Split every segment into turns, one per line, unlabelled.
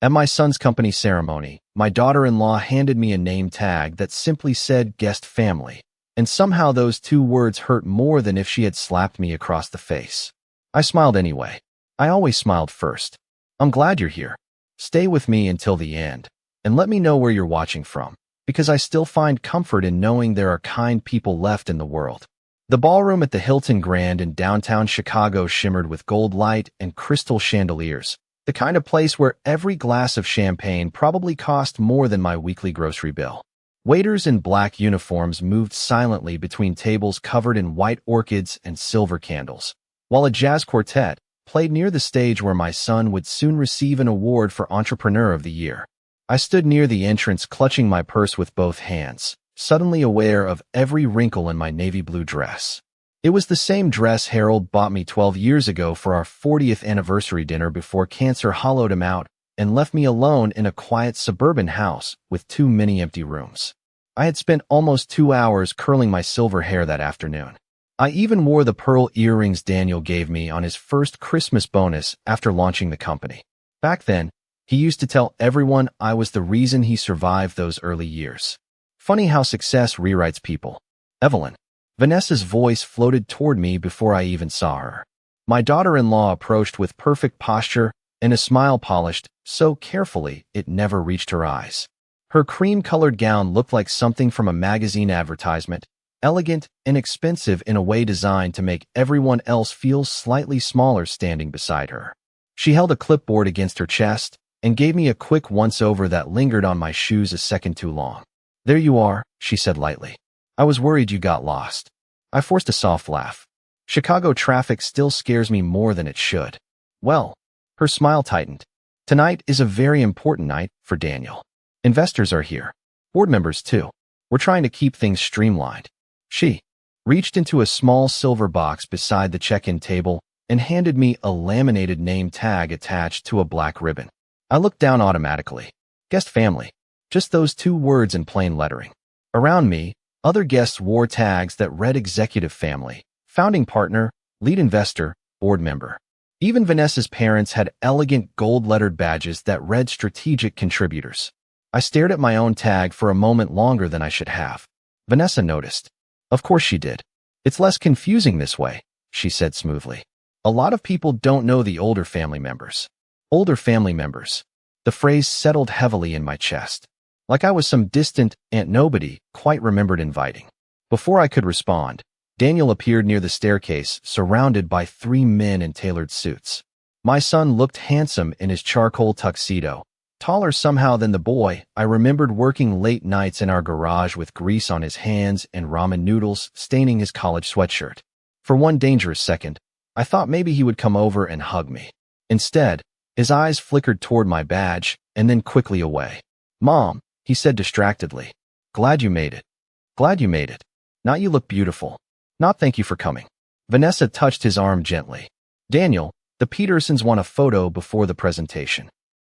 At my son's company ceremony, my daughter-in-law handed me a name tag that simply said guest family, and somehow those two words hurt more than if she had slapped me across the face. I smiled anyway. I always smiled first. I'm glad you're here. Stay with me until the end, and let me know where you're watching from, because I still find comfort in knowing there are kind people left in the world. The ballroom at the Hilton Grand in downtown Chicago shimmered with gold light and crystal chandeliers, the kind of place where every glass of champagne probably cost more than my weekly grocery bill. Waiters in black uniforms moved silently between tables covered in white orchids and silver candles, while a jazz quartet played near the stage where my son would soon receive an award for Entrepreneur of the Year. I stood near the entrance clutching my purse with both hands, suddenly aware of every wrinkle in my navy blue dress. It was the same dress Harold bought me 12 years ago for our 40th anniversary dinner before cancer hollowed him out and left me alone in a quiet suburban house with too many empty rooms. I had spent almost 2 hours curling my silver hair that afternoon. I even wore the pearl earrings Daniel gave me on his first Christmas bonus after launching the company. Back then, he used to tell everyone I was the reason he survived those early years. Funny how success rewrites people. Evelyn. Vanessa's voice floated toward me before I even saw her. My daughter-in-law approached with perfect posture and a smile polished so carefully it never reached her eyes. Her cream-colored gown looked like something from a magazine advertisement, elegant and expensive in a way designed to make everyone else feel slightly smaller standing beside her. She held a clipboard against her chest and gave me a quick once-over that lingered on my shoes a second too long. "There you are," she said lightly. "I was worried you got lost." I forced a soft laugh. Chicago traffic still scares me more than it should. Well, her smile tightened. Tonight is a very important night for Daniel. Investors are here. Board members too. We're trying to keep things streamlined. She reached into a small silver box beside the check-in table and handed me a laminated name tag attached to a black ribbon. I looked down automatically. Guest family. Just those 2 words in plain lettering. Around me, other guests wore tags that read executive family, founding partner, lead investor, board member. Even Vanessa's parents had elegant gold-lettered badges that read strategic contributors. I stared at my own tag for a moment longer than I should have. Vanessa noticed. Of course she did. "It's less confusing this way," she said smoothly. "A lot of people don't know the older family members." Older family members. The phrase settled heavily in my chest, like I was some distant Aunt Nobody quite remembered inviting. Before I could respond, Daniel appeared near the staircase, surrounded by 3 men in tailored suits. My son looked handsome in his charcoal tuxedo, taller somehow than the boy I remembered working late nights in our garage with grease on his hands and ramen noodles staining his college sweatshirt. For one dangerous second, I thought maybe he would come over and hug me. Instead, his eyes flickered toward my badge and then quickly away. "Mom," he said distractedly. "Glad you made it. Glad you made it. Not you look beautiful. Not thank you for coming." Vanessa touched his arm gently. "Daniel, the Petersons want a photo before the presentation."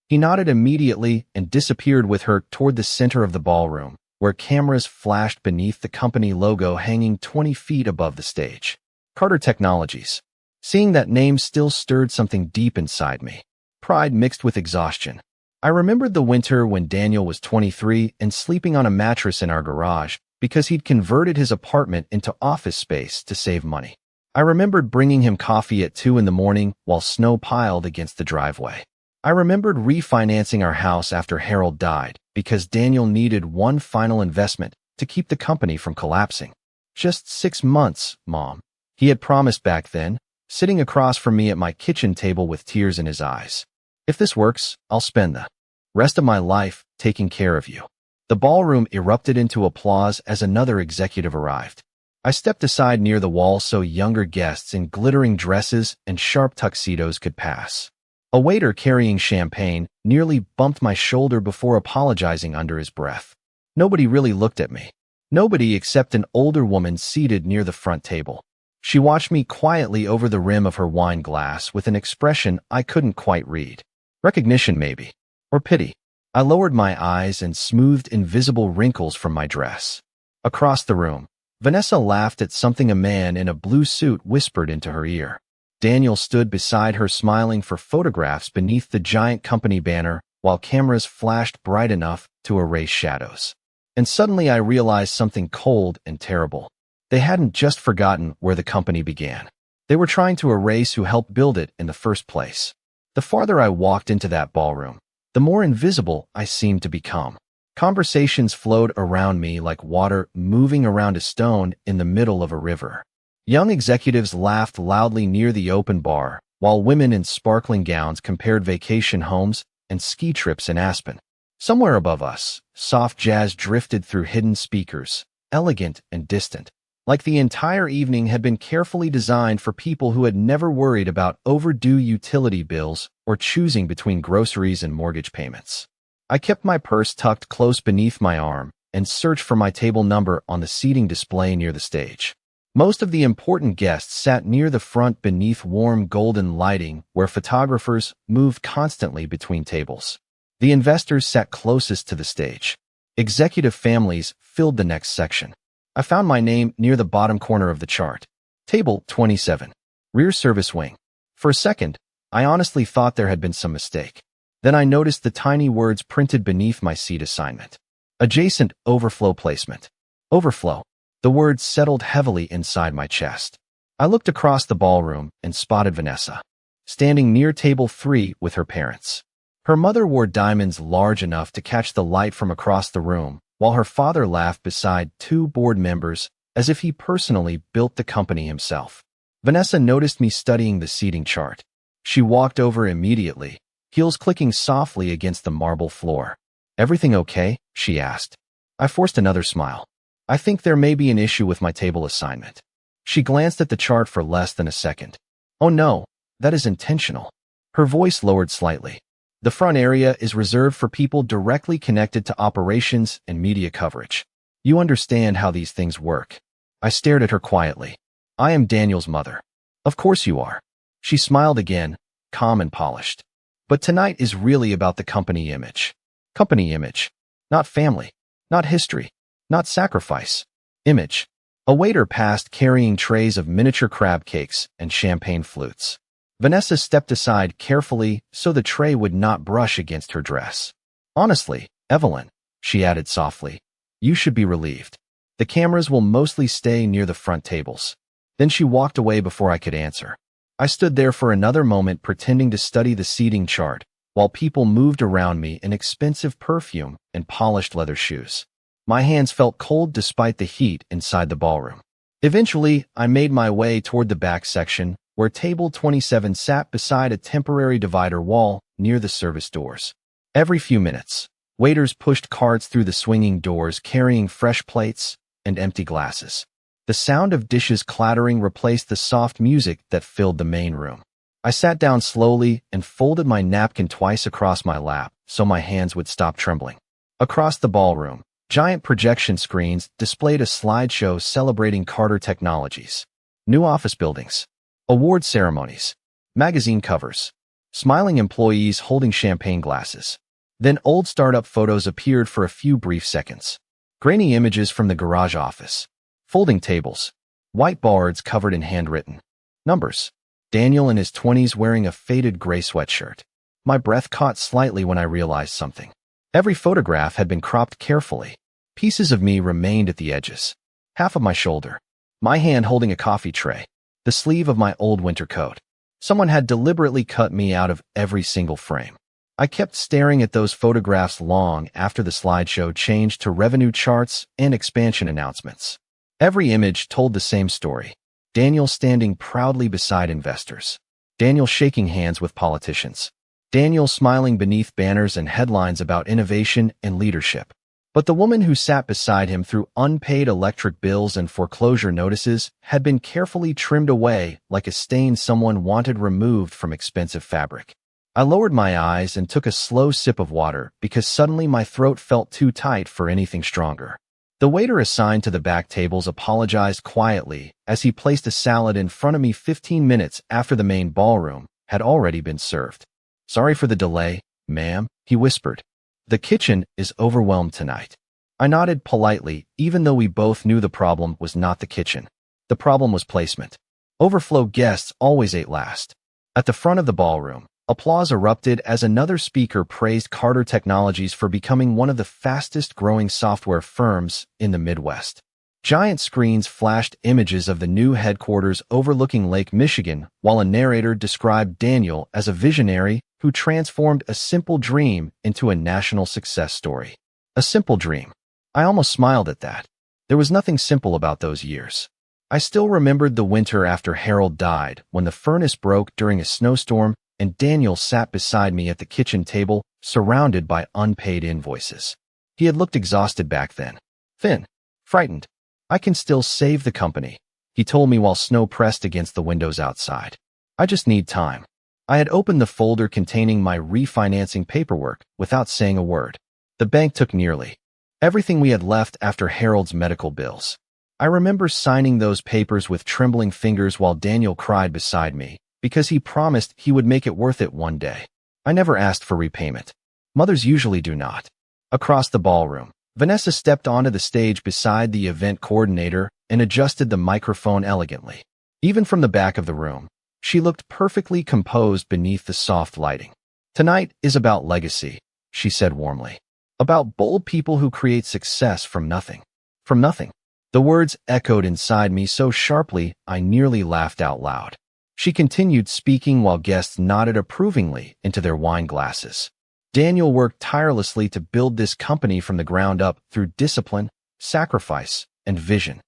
He nodded immediately and disappeared with her toward the center of the ballroom, where cameras flashed beneath the company logo hanging 20 feet above the stage. Carter Technologies. Seeing that name still stirred something deep inside me. Pride mixed with exhaustion. I remembered the winter when Daniel was 23 and sleeping on a mattress in our garage because he'd converted his apartment into office space to save money. I remembered bringing him coffee at 2 in the morning while snow piled against the driveway. I remembered refinancing our house after Harold died because Daniel needed one final investment to keep the company from collapsing. "Just 6 months, Mom," he had promised back then, sitting across from me at my kitchen table with tears in his eyes. "If this works, I'll spend the rest of my life taking care of you." The ballroom erupted into applause as another executive arrived. I stepped aside near the wall so younger guests in glittering dresses and sharp tuxedos could pass. A waiter carrying champagne nearly bumped my shoulder before apologizing under his breath. Nobody really looked at me. Nobody except an older woman seated near the front table. She watched me quietly over the rim of her wine glass with an expression I couldn't quite read. Recognition maybe. Or pity. I lowered my eyes and smoothed invisible wrinkles from my dress. Across the room, Vanessa laughed at something a man in a blue suit whispered into her ear. Daniel stood beside her smiling for photographs beneath the giant company banner while cameras flashed bright enough to erase shadows. And suddenly I realized something cold and terrible. They hadn't just forgotten where the company began. They were trying to erase who helped build it in the first place. The farther I walked into that ballroom, the more invisible I seemed to become. Conversations flowed around me like water moving around a stone in the middle of a river. Young executives laughed loudly near the open bar, while women in sparkling gowns compared vacation homes and ski trips in Aspen. Somewhere above us, soft jazz drifted through hidden speakers, elegant and distant, like the entire evening had been carefully designed for people who had never worried about overdue utility bills or choosing between groceries and mortgage payments. I kept my purse tucked close beneath my arm and searched for my table number on the seating display near the stage. Most of the important guests sat near the front beneath warm golden lighting where photographers moved constantly between tables. The investors sat closest to the stage. Executive families filled the next section. I found my name near the bottom corner of the chart. Table 27. Rear service wing. For a second, I honestly thought there had been some mistake. Then I noticed the tiny words printed beneath my seat assignment. Adjacent overflow placement. Overflow. The words settled heavily inside my chest. I looked across the ballroom and spotted Vanessa, standing near table 3 with her parents. Her mother wore diamonds large enough to catch the light from across the room, while her father laughed beside 2 board members as if he personally built the company himself. Vanessa noticed me studying the seating chart. She walked over immediately, heels clicking softly against the marble floor. "Everything okay?" she asked. I forced another smile. "I think there may be an issue with my table assignment." She glanced at the chart for less than a second. "Oh no, that is intentional." Her voice lowered slightly. "The front area is reserved for people directly connected to operations and media coverage. You understand how these things work." I stared at her quietly. "I am Daniel's mother." "Of course you are." She smiled again, calm and polished. "But tonight is really about the company image." Company image. Not family. Not history. Not sacrifice. Image. A waiter passed carrying trays of miniature crab cakes and champagne flutes. Vanessa stepped aside carefully so the tray would not brush against her dress. "Honestly, Evelyn," she added softly, "you should be relieved. The cameras will mostly stay near the front tables." Then she walked away before I could answer. I stood there for another moment pretending to study the seating chart, while people moved around me in expensive perfume and polished leather shoes. My hands felt cold despite the heat inside the ballroom. Eventually, I made my way toward the back section, where table 27 sat beside a temporary divider wall near the service doors. Every few minutes, waiters pushed carts through the swinging doors carrying fresh plates and empty glasses. The sound of dishes clattering replaced the soft music that filled the main room. I sat down slowly and folded my napkin twice across my lap so my hands would stop trembling. Across the ballroom, giant projection screens displayed a slideshow celebrating Carter technologies. New office buildings, award ceremonies, magazine covers, smiling employees holding champagne glasses. Then old startup photos appeared for a few brief seconds. Grainy images from the garage office, folding tables, whiteboards covered in handwritten numbers. Daniel in his 20s wearing a faded gray sweatshirt. My breath caught slightly when I realized something. Every photograph had been cropped carefully. Pieces of me remained at the edges. Half of my shoulder, my hand holding a coffee tray, the sleeve of my old winter coat. Someone had deliberately cut me out of every single frame. I kept staring at those photographs long after the slideshow changed to revenue charts and expansion announcements. Every image told the same story. Daniel standing proudly beside investors. Daniel shaking hands with politicians. Daniel smiling beneath banners and headlines about innovation and leadership. But the woman who sat beside him through unpaid electric bills and foreclosure notices had been carefully trimmed away like a stain someone wanted removed from expensive fabric. I lowered my eyes and took a slow sip of water because suddenly my throat felt too tight for anything stronger. The waiter assigned to the back tables apologized quietly as he placed a salad in front of me 15 minutes after the main ballroom had already been served. "Sorry for the delay, ma'am," he whispered. "The kitchen is overwhelmed tonight." I nodded politely, even though we both knew the problem was not the kitchen. The problem was placement. Overflow guests always ate last. At the front of the ballroom, a Applause erupted as another speaker praised Carter Technologies for becoming one of the fastest-growing software firms in the Midwest. Giant screens flashed images of the new headquarters overlooking Lake Michigan, while a narrator described Daniel as a visionary who transformed a simple dream into a national success story. A simple dream. I almost smiled at that. There was nothing simple about those years. I still remembered the winter after Harold died, when the furnace broke during a snowstorm and Daniel sat beside me at the kitchen table, surrounded by unpaid invoices. He had looked exhausted back then. Thin. Frightened. I can still save the company, he told me while snow pressed against the windows outside. I just need time. I had opened the folder containing my refinancing paperwork without saying a word. The bank took nearly everything we had left after Harold's medical bills. I remember signing those papers with trembling fingers while Daniel cried beside me, because he promised he would make it worth it one day. I never asked for repayment. Mothers usually do not. Across the ballroom, Vanessa stepped onto the stage beside the event coordinator and adjusted the microphone elegantly. Even from the back of the room, she looked perfectly composed beneath the soft lighting. Tonight is about legacy, she said warmly. About bold people who create success from nothing. From nothing. The words echoed inside me so sharply I nearly laughed out loud. She continued speaking while guests nodded approvingly into their wine glasses. Daniel worked tirelessly to build this company from the ground up through discipline, sacrifice, and vision.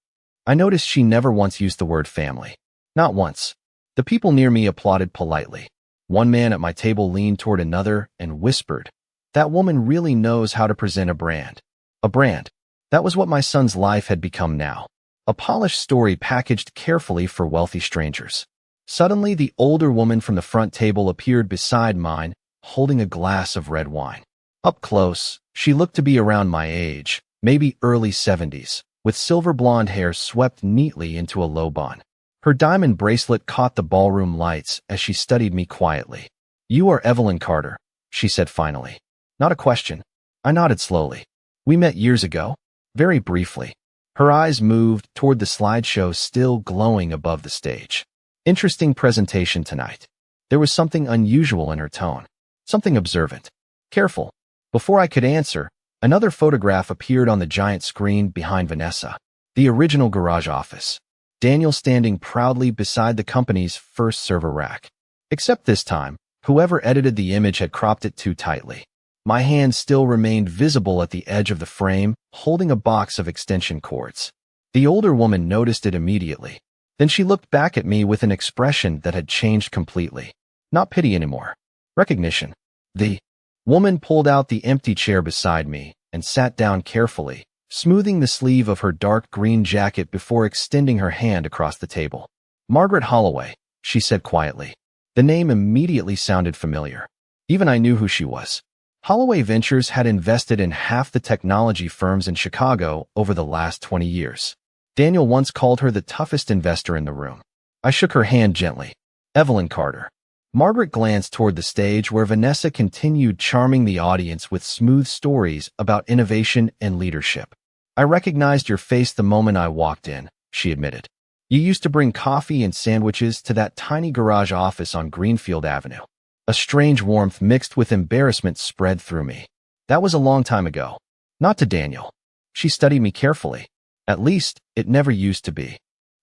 I noticed she never once used the word family. Not once. The people near me applauded politely. One man at my table leaned toward another and whispered, "That woman really knows how to present a brand." A brand. That was what my son's life had become now. A polished story packaged carefully for wealthy strangers. Suddenly, the older woman from the front table appeared beside mine, holding a glass of red wine. Up close, she looked to be around my age, maybe early 70s, with silver blonde hair swept neatly into a low bun. Her diamond bracelet caught the ballroom lights as she studied me quietly. "You are Evelyn Carter," she said finally. Not a question. I nodded slowly. "We met years ago?" Very briefly. Her eyes moved toward the slideshow still glowing above the stage. "Interesting presentation tonight." There was something unusual in her tone. Something observant. Careful. Before I could answer, another photograph appeared on the giant screen behind Vanessa. The original garage office. Daniel standing proudly beside the company's first server rack. Except this time, whoever edited the image had cropped it too tightly. My hand still remained visible at the edge of the frame, holding a box of extension cords. The older woman noticed it immediately. Then she looked back at me with an expression that had changed completely. Not pity anymore. Recognition. The woman pulled out the empty chair beside me and sat down carefully, smoothing the sleeve of her dark green jacket before extending her hand across the table. "Margaret Holloway," she said quietly. The name immediately sounded familiar. Even I knew who she was. Holloway Ventures had invested in half the technology firms in Chicago over the last 20 years. Daniel once called her the toughest investor in the room. I shook her hand gently. "Evelyn Carter." Margaret glanced toward the stage where Vanessa continued charming the audience with smooth stories about innovation and leadership. "I recognized your face the moment I walked in," she admitted. "You used to bring coffee and sandwiches to that tiny garage office on Greenfield Avenue." A strange warmth mixed with embarrassment spread through me. That was a long time ago. Not to Daniel. She studied me carefully. At least, it never used to be.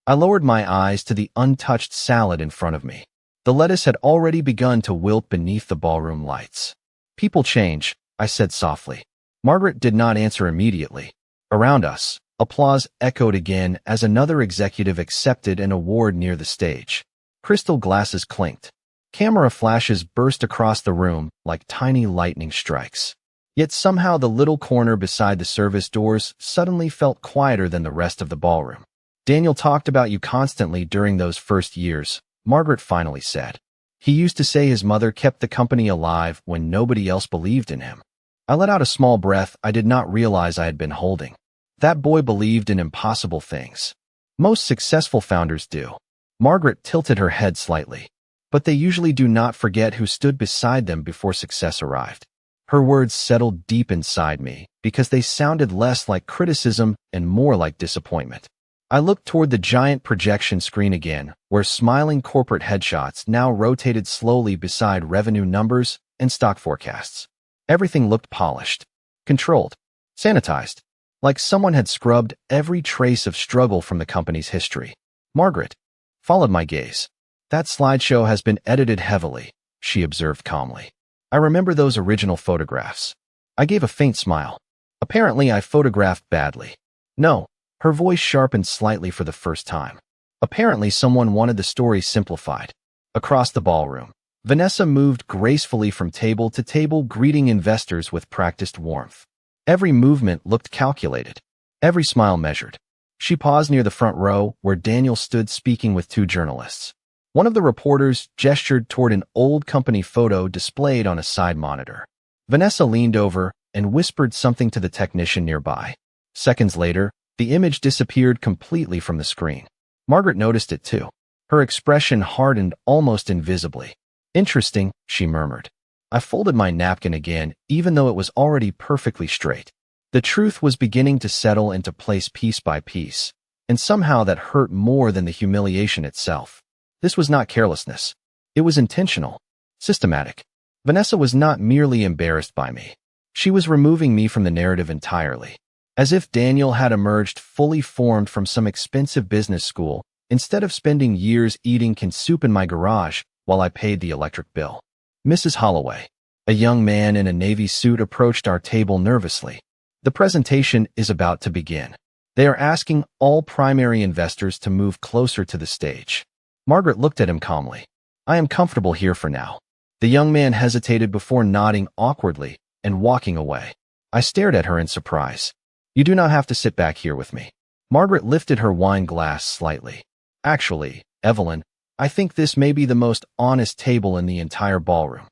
I lowered my eyes to the untouched salad in front of me. The lettuce had already begun to wilt beneath the ballroom lights. "People change," I said softly. Margaret did not answer immediately. Around us, applause echoed again as another executive accepted an award near the stage. Crystal glasses clinked. Camera flashes burst across the room like tiny lightning strikes. Yet somehow the little corner beside the service doors suddenly felt quieter than the rest of the ballroom. "Daniel talked about you constantly during those first years," Margaret finally said. "He used to say his mother kept the company alive when nobody else believed in him." I let out a small breath I did not realize I had been holding. That boy believed in impossible things. Most successful founders do. Margaret tilted her head slightly. But they usually do not forget who stood beside them before success arrived. Her words settled deep inside me because they sounded less like criticism and more like disappointment. I looked toward the giant projection screen again, where smiling corporate headshots now rotated slowly beside revenue numbers and stock forecasts. Everything looked polished, controlled, sanitized, like someone had scrubbed every trace of struggle from the company's history. Margaret followed my gaze. That slideshow has been edited heavily, she observed calmly. I remember those original photographs. I gave a faint smile. Apparently, I photographed badly. No, her voice sharpened slightly for the first time. Apparently, someone wanted the story simplified. Across the ballroom, Vanessa moved gracefully from table to table, greeting investors with practiced warmth. Every movement looked calculated, every smile measured. She paused near the front row, where Daniel stood speaking with two journalists. One of the reporters gestured toward an old company photo displayed on a side monitor. Vanessa leaned over and whispered something to the technician nearby. Seconds later, the image disappeared completely from the screen. Margaret noticed it too. Her expression hardened almost invisibly. "Interesting," she murmured. I folded my napkin again, even though it was already perfectly straight. The truth was beginning to settle into place piece by piece, and somehow that hurt more than the humiliation itself. This was not carelessness. It was intentional, systematic. Vanessa was not merely embarrassed by me. She was removing me from the narrative entirely. As if Daniel had emerged fully formed from some expensive business school, instead of spending years eating canned soup in my garage while I paid the electric bill. Mrs. Holloway, a young man in a navy suit, approached our table nervously. The presentation is about to begin. They are asking all primary investors to move closer to the stage. Margaret looked at him calmly. "I am comfortable here for now." The young man hesitated before nodding awkwardly and walking away. I stared at her in surprise. "You do not have to sit back here with me." Margaret lifted her wine glass slightly. "Actually, Evelyn, I think this may be the most honest table in the entire ballroom."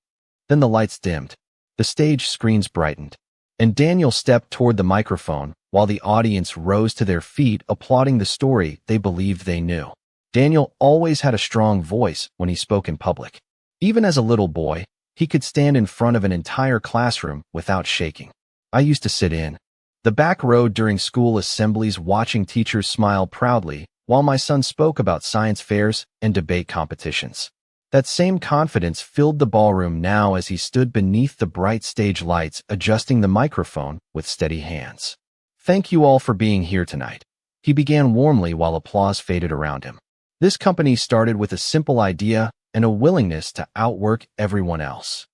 Then the lights dimmed. The stage screens brightened, and Daniel stepped toward the microphone while the audience rose to their feet, applauding the story they believed they knew. Daniel always had a strong voice when he spoke in public. Even as a little boy, he could stand in front of an entire classroom without shaking. I used to sit in the back row during school assemblies, watching teachers smile proudly while my son spoke about science fairs and debate competitions. That same confidence filled the ballroom now as he stood beneath the bright stage lights, adjusting the microphone with steady hands. "Thank you all for being here tonight," he began warmly while applause faded around him. "This company started with a simple idea and a willingness to outwork everyone else."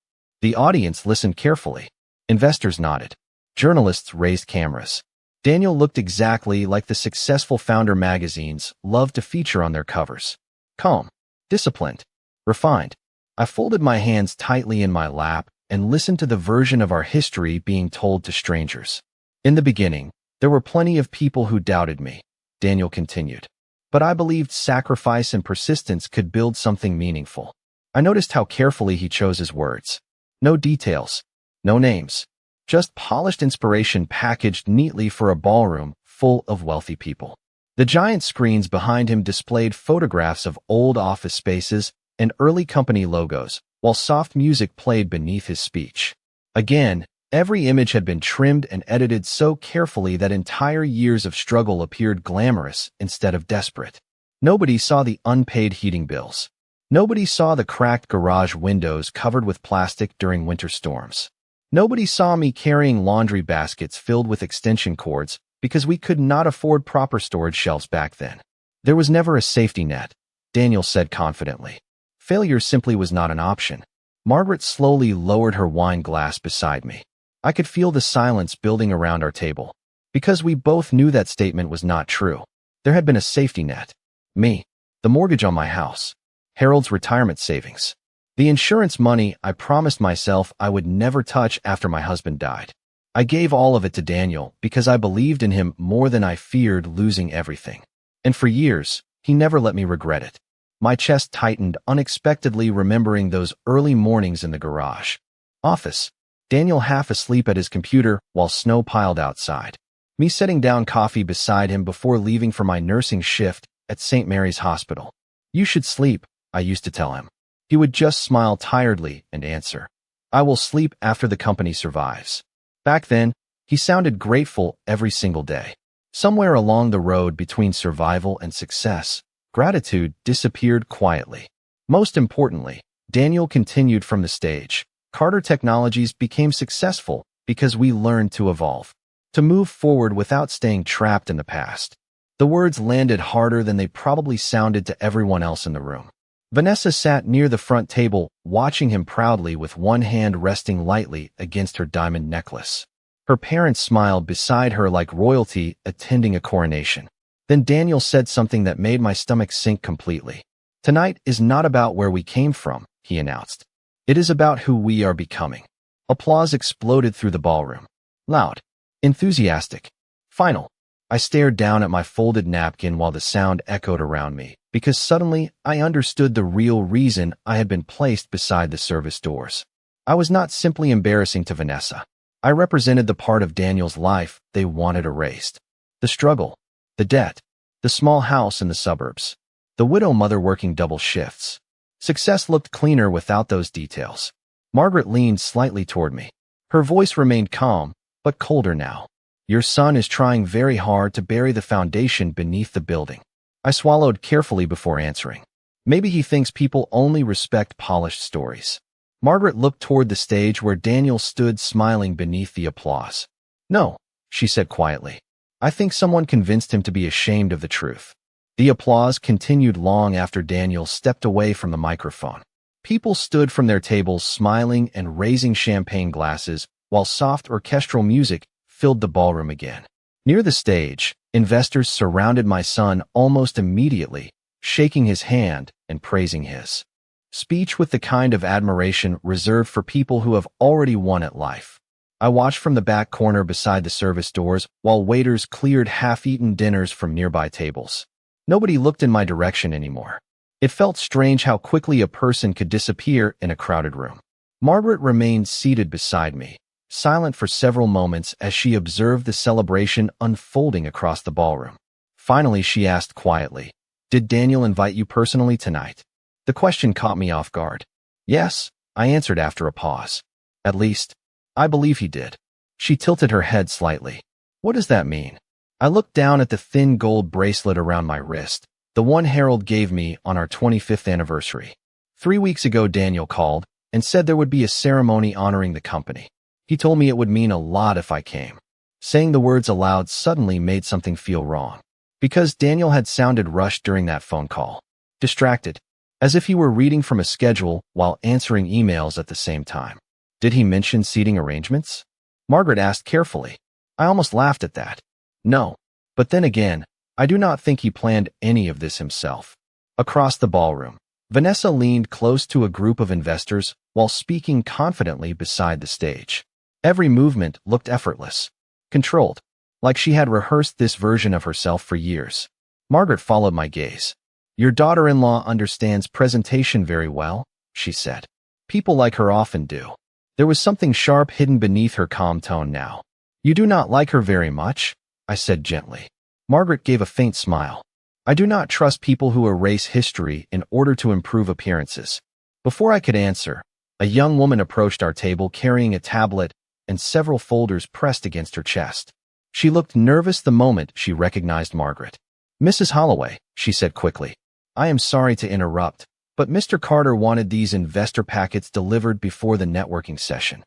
The audience listened carefully. Investors nodded. Journalists raised cameras. Daniel looked exactly like the successful founder magazines loved to feature on their covers. Calm, disciplined, refined. I folded my hands tightly in my lap and listened to the version of our history being told to strangers. "In the beginning, there were plenty of people who doubted me," Daniel continued. "But I believed sacrifice and persistence could build something meaningful." I noticed how carefully he chose his words. No details, no names. Just polished inspiration packaged neatly for a ballroom full of wealthy people. The giant screens behind him displayed photographs of old office spaces and early company logos, while soft music played beneath his speech. Again, every image had been trimmed and edited so carefully that entire years of struggle appeared glamorous instead of desperate. Nobody saw the unpaid heating bills. Nobody saw the cracked garage windows covered with plastic during winter storms. Nobody saw me carrying laundry baskets filled with extension cords because we could not afford proper storage shelves back then. There was never a safety net, Daniel said confidently. Failure simply was not an option. Margaret slowly lowered her wine glass beside me. I could feel the silence building around our table, because we both knew that statement was not true. There had been a safety net. Me, the mortgage on my house, Harold's retirement savings, the insurance money I promised myself I would never touch after my husband died. I gave all of it to Daniel because I believed in him more than I feared losing everything. And for years, he never let me regret it. My chest tightened unexpectedly, remembering those early mornings in the garage. Office. Daniel half asleep at his computer while snow piled outside. Me setting down coffee beside him before leaving for my nursing shift at St. Mary's Hospital. "You should sleep," I used to tell him. He would just smile tiredly and answer, "I will sleep after the company survives." Back then, he sounded grateful every single day. Somewhere along the road between survival and success, gratitude disappeared quietly. Most importantly, Daniel continued from the stage. Carter Technologies became successful because we learned to evolve, to move forward without staying trapped in the past. The words landed harder than they probably sounded to everyone else in the room. Vanessa sat near the front table, watching him proudly with one hand resting lightly against her diamond necklace. Her parents smiled beside her like royalty attending a coronation. Then Daniel said something that made my stomach sink completely. "Tonight is not about where we came from," he announced. "It is about who we are becoming." Applause exploded through the ballroom. Loud, enthusiastic, final. I stared down at my folded napkin while the sound echoed around me, because suddenly I understood the real reason I had been placed beside the service doors. I was not simply embarrassing to Vanessa. I represented the part of Daniel's life they wanted erased. The struggle, the debt, the small house in the suburbs, the widow mother working double shifts. Success looked cleaner without those details. Margaret leaned slightly toward me. Her voice remained calm, but colder now. "Your son is trying very hard to bury the foundation beneath the building." I swallowed carefully before answering. Maybe he thinks people only respect polished stories. Margaret looked toward the stage where Daniel stood smiling beneath the applause. "No," she said quietly. "I think someone convinced him to be ashamed of the truth." The applause continued long after Daniel stepped away from the microphone. People stood from their tables smiling and raising champagne glasses, while soft orchestral music filled the ballroom again. Near the stage, investors surrounded my son almost immediately, shaking his hand and praising his speech with the kind of admiration reserved for people who have already won at life. I watched from the back corner beside the service doors while waiters cleared half-eaten dinners from nearby tables. Nobody looked in my direction anymore. It felt strange how quickly a person could disappear in a crowded room. Margaret remained seated beside me, silent for several moments as she observed the celebration unfolding across the ballroom. Finally, she asked quietly, "Did Daniel invite you personally tonight?" The question caught me off guard. "Yes," I answered after a pause. "At least, I believe he did." She tilted her head slightly. "What does that mean?" I looked down at the thin gold bracelet around my wrist, the one Harold gave me on our 25th anniversary. 3 weeks ago, Daniel called and said there would be a ceremony honoring the company. He told me it would mean a lot if I came. Saying the words aloud suddenly made something feel wrong, because Daniel had sounded rushed during that phone call. Distracted, as if he were reading from a schedule while answering emails at the same time. "Did he mention seating arrangements?" Margaret asked carefully. I almost laughed at that. "No. But then again, I do not think he planned any of this himself." Across the ballroom, Vanessa leaned close to a group of investors while speaking confidently beside the stage. Every movement looked effortless, controlled, like she had rehearsed this version of herself for years. Margaret followed my gaze. "Your daughter-in-law understands presentation very well," she said. "People like her often do." There was something sharp hidden beneath her calm tone now. "You do not like her very much?" I said gently. Margaret gave a faint smile. "I do not trust people who erase history in order to improve appearances." Before I could answer, a young woman approached our table carrying a tablet and several folders pressed against her chest. She looked nervous the moment she recognized Margaret. "Mrs. Holloway," she said quickly, "I am sorry to interrupt, but Mr. Carter wanted these investor packets delivered before the networking session."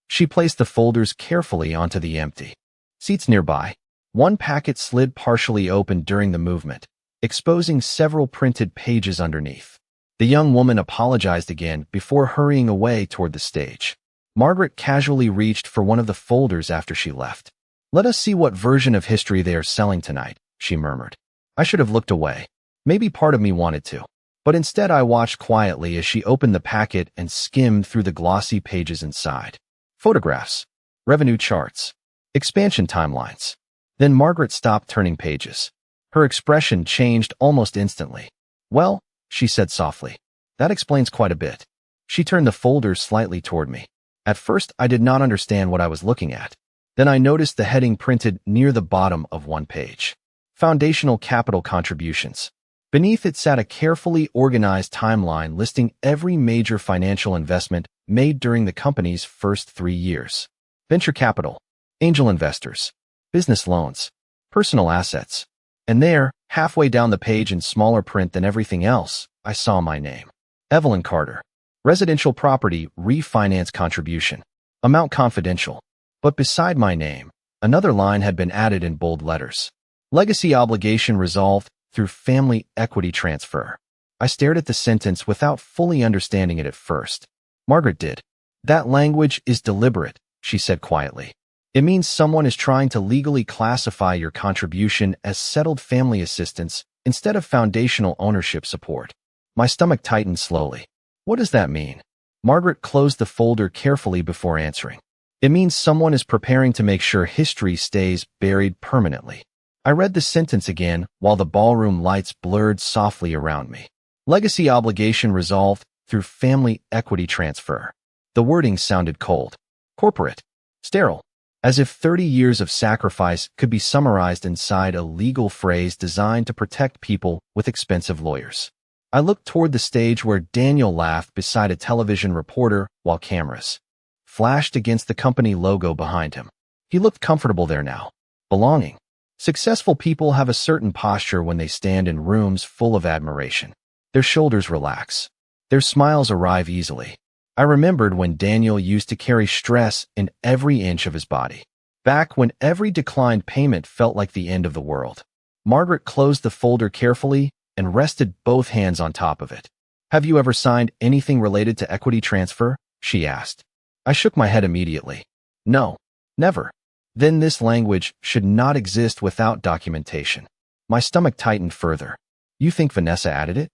She placed the folders carefully onto the empty seats nearby. One packet slid partially open during the movement, exposing several printed pages underneath. The young woman apologized again before hurrying away toward the stage. Margaret casually reached for one of the folders after she left. "Let us see what version of history they are selling tonight," she murmured. I should have looked away. Maybe part of me wanted to. But instead I watched quietly as she opened the packet and skimmed through the glossy pages inside. Photographs, revenue charts, expansion timelines. Then Margaret stopped turning pages. Her expression changed almost instantly. "Well," she said softly, "that explains quite a bit." She turned the folders slightly toward me. At first, I did not understand what I was looking at. Then I noticed the heading printed near the bottom of one page. Foundational Capital Contributions. Beneath it sat a carefully organized timeline listing every major financial investment made during the company's first 3 years. Venture capital, angel investors, business loans, Personal assets. And there, halfway down the page in smaller print than everything else, I saw my name. Evelyn Carter. Residential property, refinance contribution. Amount confidential. But beside my name, another line had been added in bold letters. Legacy obligation resolved through family equity transfer. I stared at the sentence without fully understanding it at first. Margaret did. That language is deliberate, she said quietly. It means someone is trying to legally classify your contribution as settled family assistance instead of foundational ownership support. My stomach tightened slowly. What does that mean? Margaret closed the folder carefully before answering. It means someone is preparing to make sure history stays buried permanently. I read the sentence again while the ballroom lights blurred softly around me. Legacy obligation resolved through family equity transfer. The wording sounded cold, corporate, sterile, as if 30 years of sacrifice could be summarized inside a legal phrase designed to protect people with expensive lawyers. I looked toward the stage where Daniel laughed beside a television reporter while cameras flashed against the company logo behind him. He looked comfortable there now, belonging. Successful people have a certain posture when they stand in rooms full of admiration. Their shoulders relax. Their smiles arrive easily. I remembered when Daniel used to carry stress in every inch of his body. Back when every declined payment felt like the end of the world. Margaret closed the folder carefully and rested both hands on top of it. Have you ever signed anything related to equity transfer? She asked. I shook my head immediately. No, never. Then this language should not exist without documentation. My stomach tightened further. You think Vanessa added it?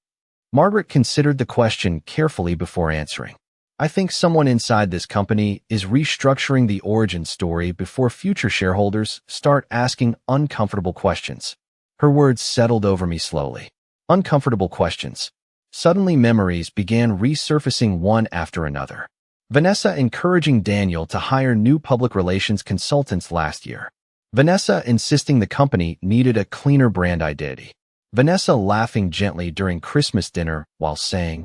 Margaret considered the question carefully before answering. I think someone inside this company is restructuring the origin story before future shareholders start asking uncomfortable questions. Her words settled over me slowly. Uncomfortable questions. Suddenly memories began resurfacing one after another. Vanessa encouraging Daniel to hire new public relations consultants last year. Vanessa insisting the company needed a cleaner brand identity. Vanessa laughing gently during Christmas dinner while saying,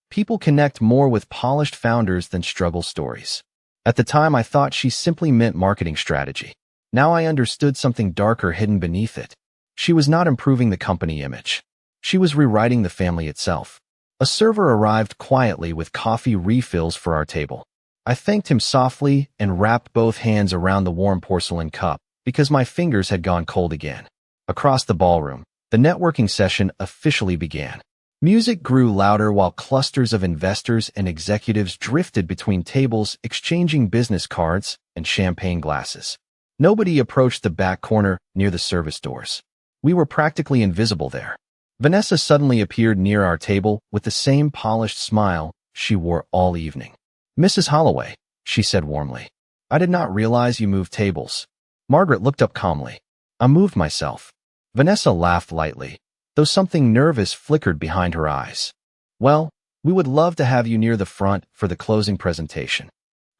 "People connect more with polished founders than struggle stories." At the time, I thought she simply meant marketing strategy. Now I understood something darker hidden beneath it. She was not improving the company image. She was rewriting the family itself. A server arrived quietly with coffee refills for our table. I thanked him softly and wrapped both hands around the warm porcelain cup because my fingers had gone cold again. Across the ballroom, the networking session officially began. Music grew louder while clusters of investors and executives drifted between tables exchanging business cards and champagne glasses. Nobody approached the back corner near the service doors. We were practically invisible there. Vanessa suddenly appeared near our table with the same polished smile she wore all evening. "Mrs. Holloway," she said warmly. "I did not realize you moved tables." Margaret looked up calmly. "I moved myself." Vanessa laughed lightly, though something nervous flickered behind her eyes. "Well, we would love to have you near the front for the closing presentation."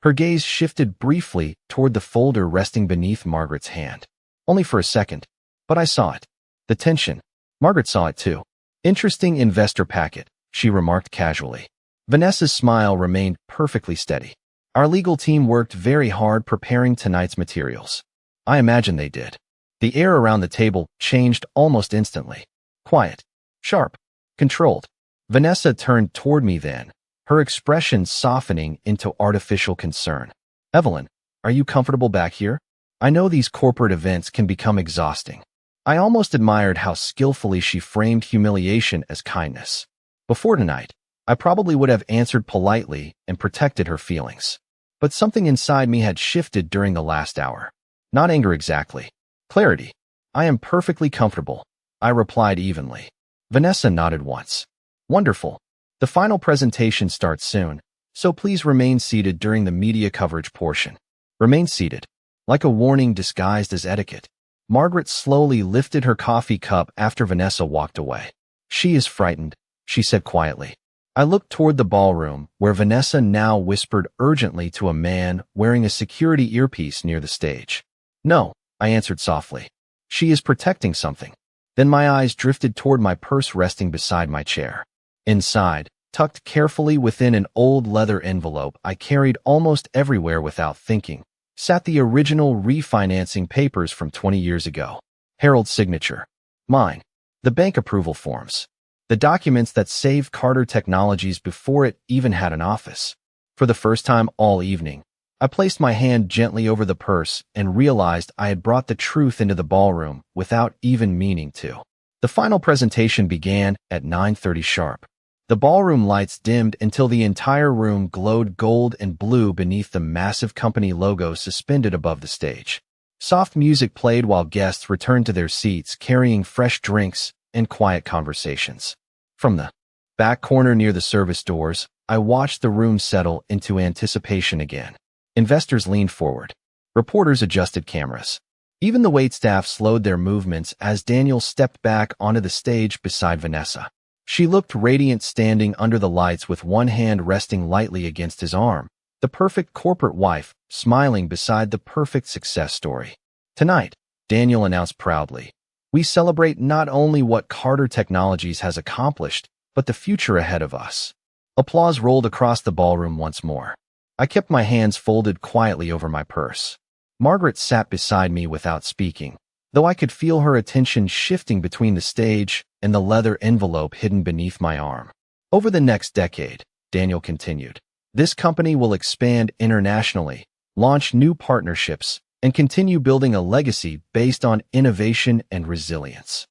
Her gaze shifted briefly toward the folder resting beneath Margaret's hand. Only for a second, but I saw it. The tension. Margaret saw it too. "Interesting investor packet," she remarked casually. Vanessa's smile remained perfectly steady. "Our legal team worked very hard preparing tonight's materials." I imagine they did. The air around the table changed almost instantly. Quiet, sharp, controlled. Vanessa turned toward me then, her expression softening into artificial concern. "Evelyn, are you comfortable back here? I know these corporate events can become exhausting." I almost admired how skillfully she framed humiliation as kindness. Before tonight, I probably would have answered politely and protected her feelings. But something inside me had shifted during the last hour. Not anger exactly. Clarity. "I am perfectly comfortable," I replied evenly. Vanessa nodded once. "Wonderful. The final presentation starts soon, so please remain seated during the media coverage portion." Remain seated. Like a warning disguised as etiquette. Margaret slowly lifted her coffee cup after Vanessa walked away. "She is frightened," she said quietly. I looked toward the ballroom, where Vanessa now whispered urgently to a man wearing a security earpiece near the stage. "No," I answered softly. "She is protecting something." Then my eyes drifted toward my purse resting beside my chair. Inside, tucked carefully within an old leather envelope I carried almost everywhere without thinking, sat the original refinancing papers from 20 years ago. Harold's signature. Mine. The bank approval forms. The documents that saved Carter Technologies before it even had an office. For the first time all evening, I placed my hand gently over the purse and realized I had brought the truth into the ballroom without even meaning to. The final presentation began at 9:30 sharp. The ballroom lights dimmed until the entire room glowed gold and blue beneath the massive company logo suspended above the stage. Soft music played while guests returned to their seats carrying fresh drinks and quiet conversations. From the back corner near the service doors, I watched the room settle into anticipation again. Investors leaned forward. Reporters adjusted cameras. Even the waitstaff slowed their movements as Daniel stepped back onto the stage beside Vanessa. She looked radiant standing under the lights with one hand resting lightly against his arm, the perfect corporate wife smiling beside the perfect success story. Tonight, Daniel announced proudly, we celebrate not only what Carter Technologies has accomplished, but the future ahead of us. Applause rolled across the ballroom once more. I kept my hands folded quietly over my purse. Margaret sat beside me without speaking, though I could feel her attention shifting between the stage and the leather envelope hidden beneath my arm. Over the next decade, Daniel continued, this company will expand internationally, launch new partnerships, and continue building a legacy based on innovation and resilience.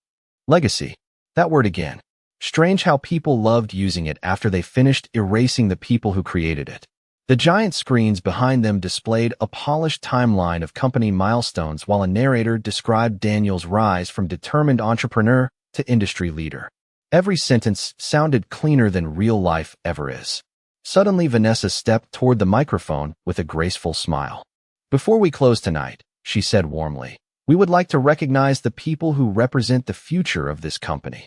Legacy. That word again. Strange how people loved using it after they finished erasing the people who created it. The giant screens behind them displayed a polished timeline of company milestones while a narrator described Daniel's rise from determined entrepreneur to industry leader. Every sentence sounded cleaner than real life ever is. Suddenly, Vanessa stepped toward the microphone with a graceful smile. Before we close tonight, she said warmly, we would like to recognize the people who represent the future of this company.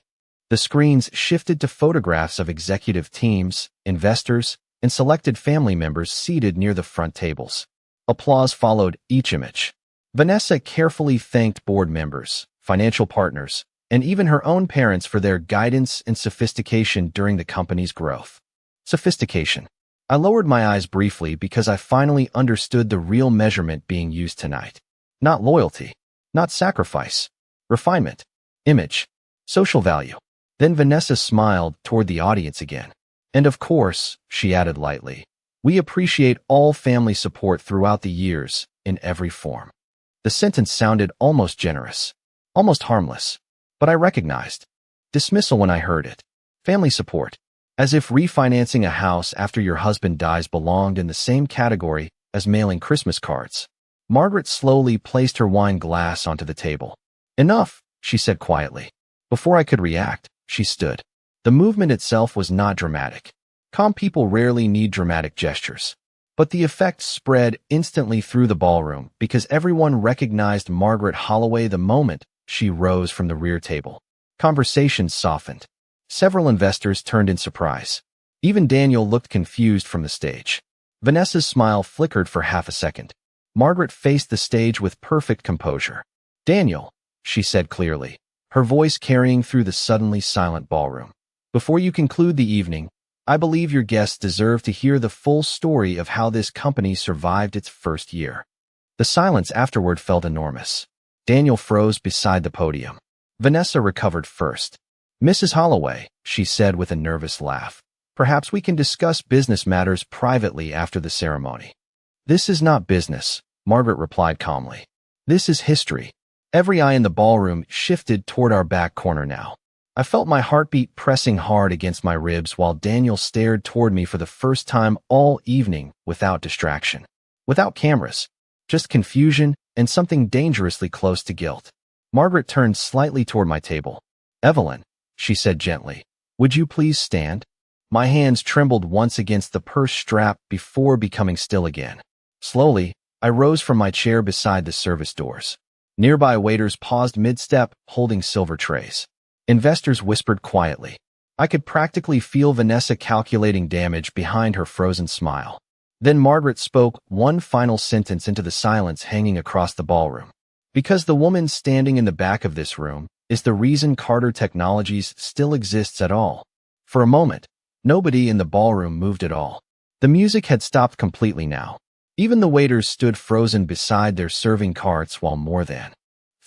The screens shifted to photographs of executive teams, investors, and selected family members seated near the front tables. Applause followed each image. Vanessa carefully thanked board members, financial partners, and even her own parents for their guidance and sophistication during the company's growth. Sophistication. I lowered my eyes briefly because I finally understood the real measurement being used tonight. Not loyalty, not sacrifice, refinement, image, social value. Then Vanessa smiled toward the audience again. And of course, she added lightly, we appreciate all family support throughout the years, in every form. The sentence sounded almost generous, almost harmless, but I recognized dismissal when I heard it. Family support, as if refinancing a house after your husband dies belonged in the same category as mailing Christmas cards. Margaret slowly placed her wine glass onto the table. Enough, she said quietly. Before I could react, she stood. The movement itself was not dramatic. Calm people rarely need dramatic gestures. But the effect spread instantly through the ballroom because everyone recognized Margaret Holloway the moment she rose from the rear table. Conversations softened. Several investors turned in surprise. Even Daniel looked confused from the stage. Vanessa's smile flickered for half a second. Margaret faced the stage with perfect composure. Daniel, she said clearly, her voice carrying through the suddenly silent ballroom. Before you conclude the evening, I believe your guests deserve to hear the full story of how this company survived its first year. The silence afterward felt enormous. Daniel froze beside the podium. Vanessa recovered first. Mrs. Holloway, she said with a nervous laugh, perhaps we can discuss business matters privately after the ceremony. This is not business, Margaret replied calmly. This is history. Every eye in the ballroom shifted toward our back corner now. I felt my heartbeat pressing hard against my ribs while Daniel stared toward me for the first time all evening without distraction. Without cameras, just confusion and something dangerously close to guilt. Margaret turned slightly toward my table. Evelyn, she said gently, would you please stand? My hands trembled once against the purse strap before becoming still again. Slowly, I rose from my chair beside the service doors. Nearby waiters paused mid-step, holding silver trays. Investors whispered quietly. I could practically feel Vanessa calculating damage behind her frozen smile. Then Margaret spoke one final sentence into the silence hanging across the ballroom. Because the woman standing in the back of this room is the reason Carter Technologies still exists at all. For a moment, nobody in the ballroom moved at all. The music had stopped completely now. Even the waiters stood frozen beside their serving carts while more than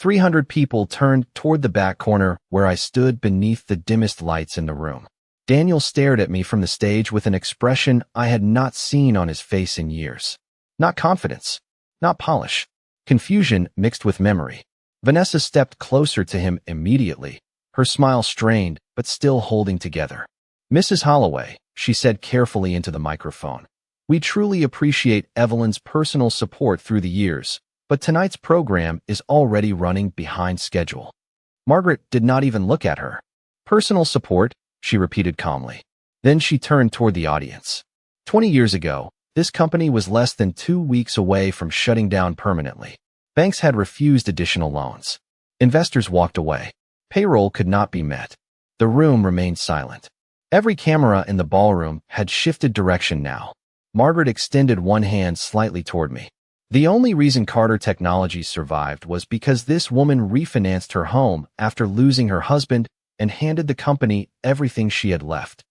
300 people turned toward the back corner where I stood beneath the dimmest lights in the room. Daniel stared at me from the stage with an expression I had not seen on his face in years. Not confidence, not polish. Confusion mixed with memory. Vanessa stepped closer to him immediately, her smile strained but still holding together. "Mrs. Holloway," she said carefully into the microphone, "we truly appreciate Evelyn's personal support through the years, but tonight's program is already running behind schedule." Margaret did not even look at her. "Personal support," she repeated calmly. Then she turned toward the audience. 20 years ago, this company was less than 2 weeks away from shutting down permanently. Banks had refused additional loans. Investors walked away. Payroll could not be met. The room remained silent. Every camera in the ballroom had shifted direction now. Margaret extended one hand slightly toward me. "The only reason Carter Technologies survived was because this woman refinanced her home after losing her husband and handed the company everything she had left."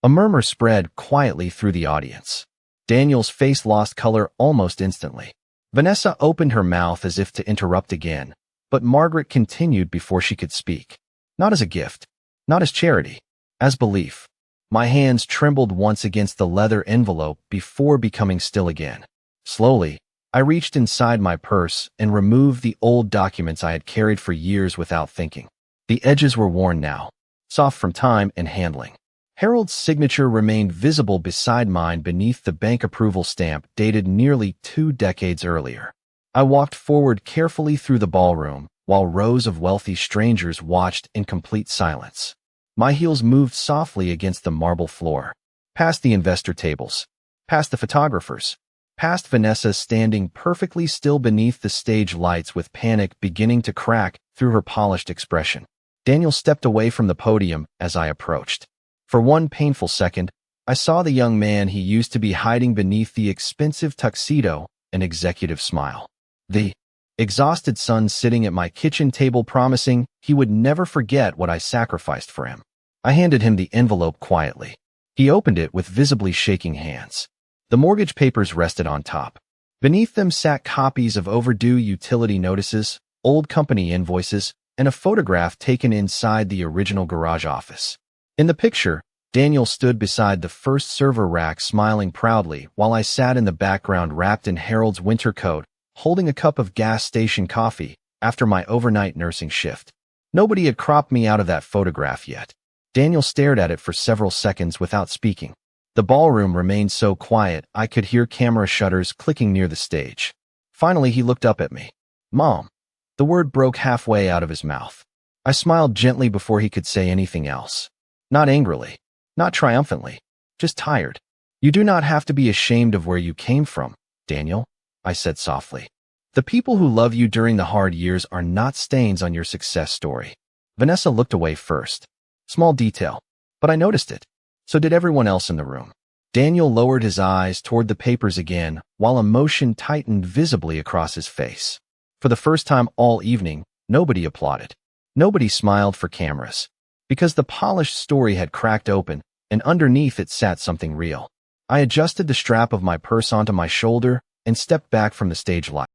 A murmur spread quietly through the audience. Daniel's face lost color almost instantly. Vanessa opened her mouth as if to interrupt again, but Margaret continued before she could speak. "Not as a gift, not as charity, as belief." My hands trembled once against the leather envelope before becoming still again. Slowly, I reached inside my purse and removed the old documents I had carried for years without thinking. The edges were worn now, soft from time and handling. Harold's signature remained visible beside mine beneath the bank approval stamp dated nearly 2 decades earlier. I walked forward carefully through the ballroom, while rows of wealthy strangers watched in complete silence. My heels moved softly against the marble floor, past the investor tables, past the photographers, past Vanessa standing perfectly still beneath the stage lights with panic beginning to crack through her polished expression. Daniel stepped away from the podium as I approached. For one painful second, I saw the young man he used to be hiding beneath the expensive tuxedo, an executive smile. The exhausted son sitting at my kitchen table promising he would never forget what I sacrificed for him. I handed him the envelope quietly. He opened it with visibly shaking hands. The mortgage papers rested on top. Beneath them sat copies of overdue utility notices, old company invoices, and a photograph taken inside the original garage office. In the picture, Daniel stood beside the first server rack smiling proudly while I sat in the background wrapped in Harold's winter coat, holding a cup of gas station coffee after my overnight nursing shift. Nobody had cropped me out of that photograph yet. Daniel stared at it for several seconds without speaking. The ballroom remained so quiet I could hear camera shutters clicking near the stage. Finally, he looked up at me. "Mom." The word broke halfway out of his mouth. I smiled gently before he could say anything else. Not angrily, not triumphantly, just tired. "You do not have to be ashamed of where you came from, Daniel," I said softly. "The people who love you during the hard years are not stains on your success story." Vanessa looked away first. Small detail, but I noticed it. So did everyone else in the room. Daniel lowered his eyes toward the papers again, while emotion tightened visibly across his face. For the first time all evening, nobody applauded. Nobody smiled for cameras. Because the polished story had cracked open, and underneath it sat something real. I adjusted the strap of my purse onto my shoulder and stepped back from the stage light.